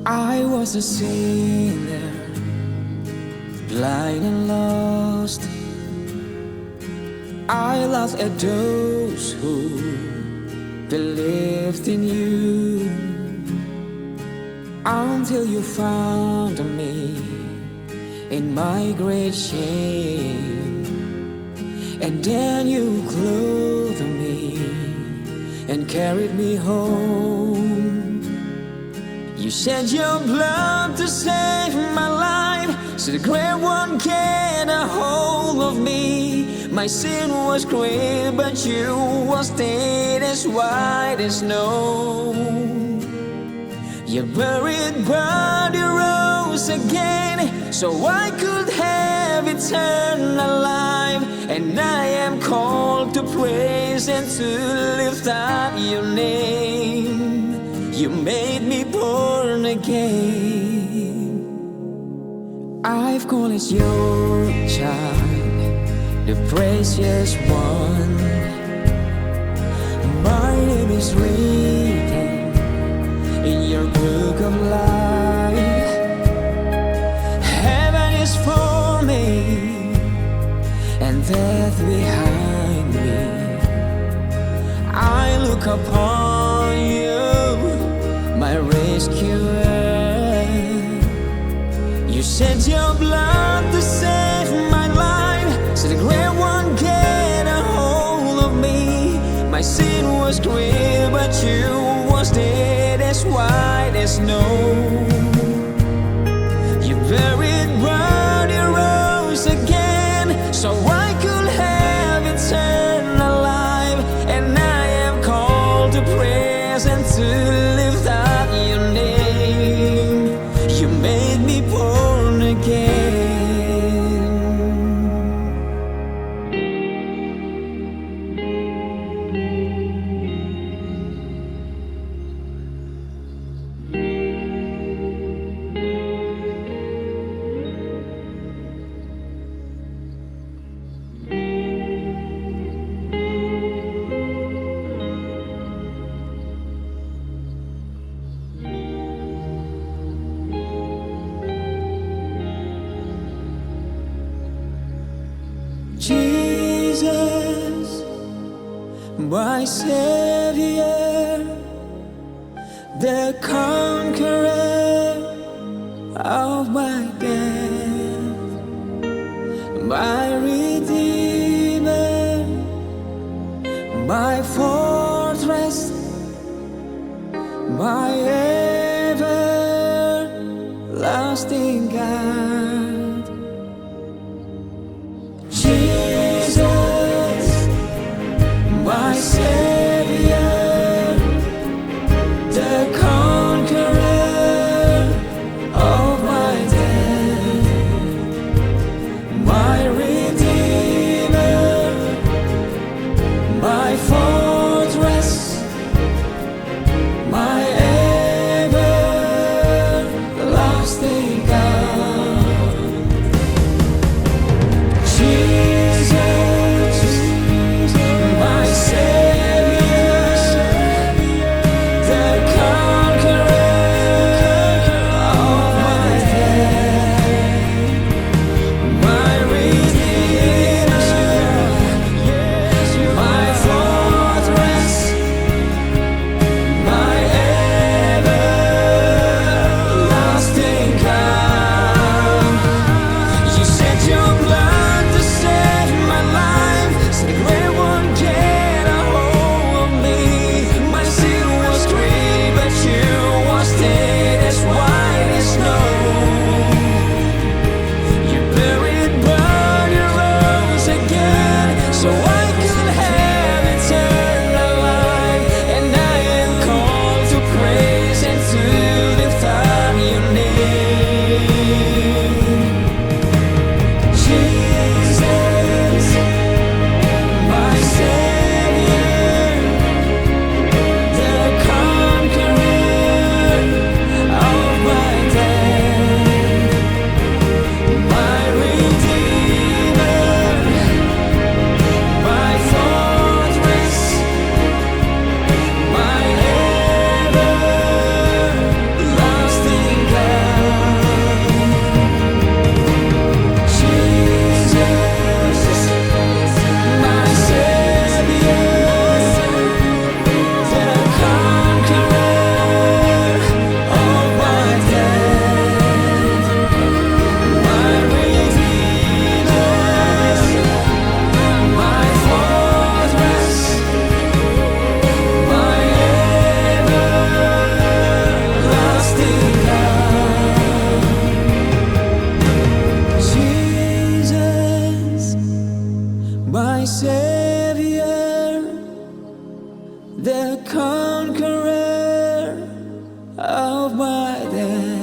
I was a sinner, blind and lost. I laughed at those who believed in you, until you found me in my great shame. And then you clothed me and carried me home. You shed your blood to save my life, so the great one get a hold of me. My sin was great, but you was dead as white as snow. Your buried body rose again, so I could have eternal life. And I am called to praise and to lift up your name. You made me born again. I've called as your child, the precious one. My name is written in your book of life. Heaven is for me and death behind me. I look upon you, my rescuer. You shed your blood to save my life, so the great one get a hold of me. My sin was great, but you was dead as white as snow. You buried body rose again, so I could have eternal life. And I am called to praise and to lift up your name. You made me born again. Jesus, my Savior, the conqueror of my death, my Redeemer, my fortress, my everlasting God. Jesus, my Savior, the conqueror of my death, my Redeemer, my fortress, my everlasting God. conqueror of my death.